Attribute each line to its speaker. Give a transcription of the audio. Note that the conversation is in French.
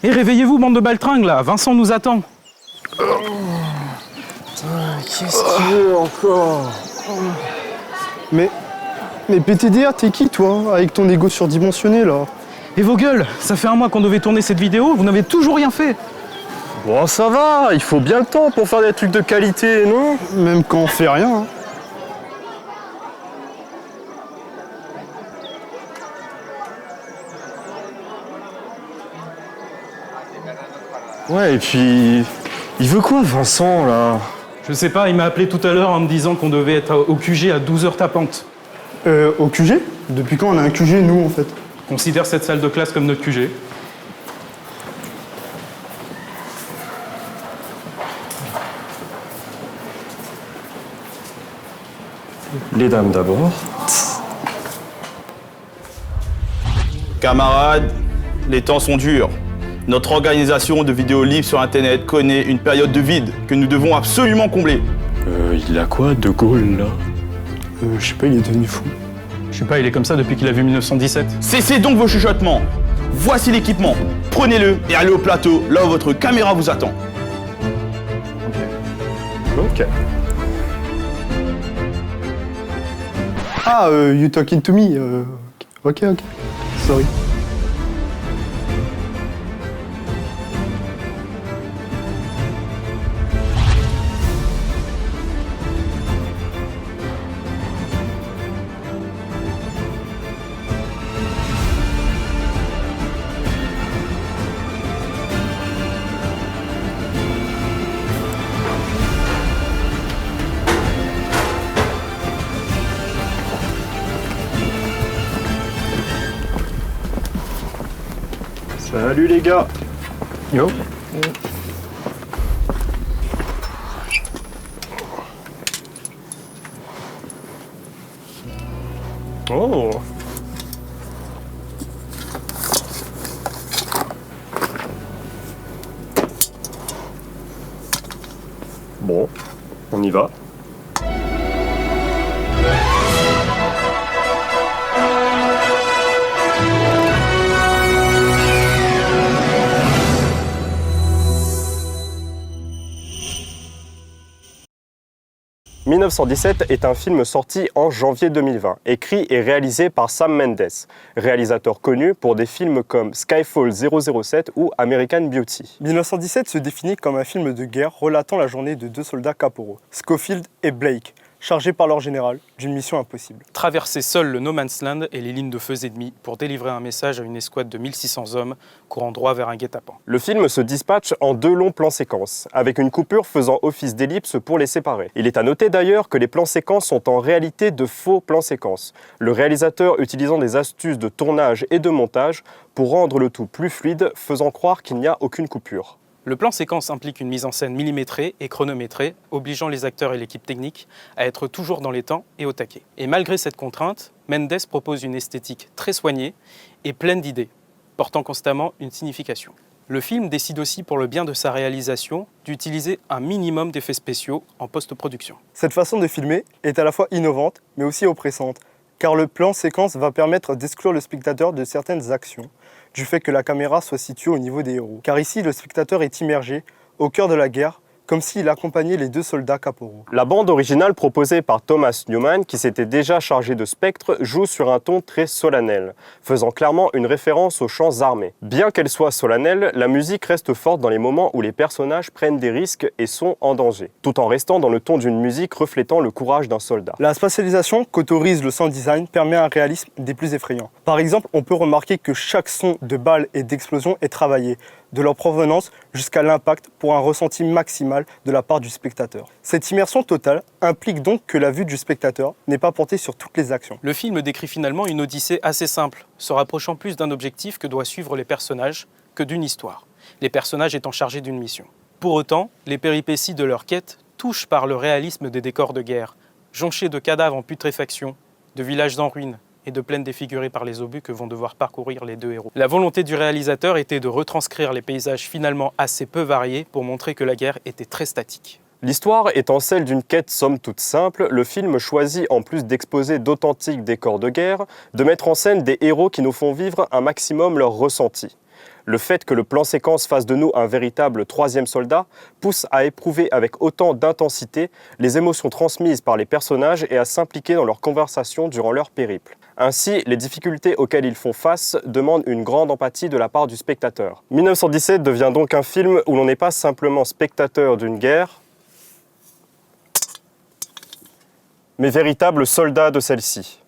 Speaker 1: Et réveillez-vous, bande de baltringues, là. Vincent nous attend.
Speaker 2: Qu'est-ce qu'il veut encore?
Speaker 3: Mais PTDR, t'es qui, toi, avec ton ego surdimensionné, là?
Speaker 1: Et vos gueules, ça fait un mois qu'on devait tourner cette vidéo, vous n'avez toujours rien fait.
Speaker 2: Bon, ça va, il faut bien le temps pour faire des trucs de qualité, non?
Speaker 3: Même quand on fait rien. Hein.
Speaker 2: Ouais, et puis... Il veut quoi, Vincent, là?
Speaker 1: Je sais pas, il m'a appelé tout à l'heure en me disant qu'on devait être au QG à 12h tapantes.
Speaker 3: Au QG? Depuis quand on a un QG, nous, en fait?
Speaker 1: Considère cette salle de classe comme notre QG.
Speaker 2: Les dames d'abord.
Speaker 4: Camarades, les temps sont durs. Notre organisation de vidéos libres sur Internet connaît une période de vide que nous devons absolument combler.
Speaker 2: Il a quoi, De Gaulle, là?
Speaker 3: Je sais pas, il est devenu fou.
Speaker 1: Je sais pas, il est comme ça depuis qu'il a vu 1917.
Speaker 4: Cessez donc vos chuchotements. Voici l'équipement. Prenez-le et allez au plateau, là où votre caméra vous attend.
Speaker 2: Ok.
Speaker 3: Ah, you talking to me? Ok. Sorry.
Speaker 2: Salut les gars.
Speaker 1: Yo.
Speaker 2: Oh. Bon, on y va. « 1917 » est un film sorti en janvier 2020, écrit et réalisé par Sam Mendes, réalisateur connu pour des films comme Skyfall 007 ou American Beauty. 1917 se définit comme un film de guerre relatant la journée de deux soldats caporaux, Schofield et Blake, chargés par leur général d'une mission impossible.
Speaker 1: Traverser seul le No Man's Land et les lignes de feu ennemies pour délivrer un message à une escouade de 1600 hommes courant droit vers un guet-apens.
Speaker 2: Le film se dispatche en 2 longs plans séquences, avec une coupure faisant office d'ellipse pour les séparer. Il est à noter d'ailleurs que les plans séquences sont en réalité de faux plans séquences, le réalisateur utilisant des astuces de tournage et de montage pour rendre le tout plus fluide, faisant croire qu'il n'y a aucune coupure.
Speaker 1: Le plan séquence implique une mise en scène millimétrée et chronométrée, obligeant les acteurs et l'équipe technique à être toujours dans les temps et au taquet. Et malgré cette contrainte, Mendes propose une esthétique très soignée et pleine d'idées, portant constamment une signification. Le film décide aussi, pour le bien de sa réalisation, d'utiliser un minimum d'effets spéciaux en post-production.
Speaker 5: Cette façon de filmer est à la fois innovante, mais aussi oppressante, car le plan séquence va permettre d'exclure le spectateur de certaines actions, du fait que la caméra soit située au niveau des héros. Car ici, le spectateur est immergé au cœur de la guerre, comme s'il accompagnait les deux soldats caporaux.
Speaker 2: La bande originale proposée par Thomas Newman, qui s'était déjà chargé de Spectre, joue sur un ton très solennel, faisant clairement une référence aux chants armés. Bien qu'elle soit solennelle, la musique reste forte dans les moments où les personnages prennent des risques et sont en danger, tout en restant dans le ton d'une musique reflétant le courage d'un soldat.
Speaker 5: La spatialisation qu'autorise le sound design permet un réalisme des plus effrayants. Par exemple, on peut remarquer que chaque son de balle et d'explosion est travaillé, de leur provenance jusqu'à l'impact pour un ressenti maximal de la part du spectateur. Cette immersion totale implique donc que la vue du spectateur n'est pas portée sur toutes les actions.
Speaker 1: Le film décrit finalement une odyssée assez simple, se rapprochant plus d'un objectif que doivent suivre les personnages que d'une histoire, les personnages étant chargés d'une mission. Pour autant, les péripéties de leur quête touchent par le réalisme des décors de guerre, jonchés de cadavres en putréfaction, de villages en ruines, et de plaines défigurées par les obus que vont devoir parcourir les deux héros. La volonté du réalisateur était de retranscrire les paysages finalement assez peu variés pour montrer que la guerre était très statique.
Speaker 2: L'histoire étant celle d'une quête somme toute simple, le film choisit, en plus d'exposer d'authentiques décors de guerre, de mettre en scène des héros qui nous font vivre un maximum leur ressenti. Le fait que le plan séquence fasse de nous un véritable troisième soldat pousse à éprouver avec autant d'intensité les émotions transmises par les personnages et à s'impliquer dans leurs conversations durant leur périple. Ainsi, les difficultés auxquelles ils font face demandent une grande empathie de la part du spectateur. 1917 devient donc un film où l'on n'est pas simplement spectateur d'une guerre, mais véritable soldat de celle-ci.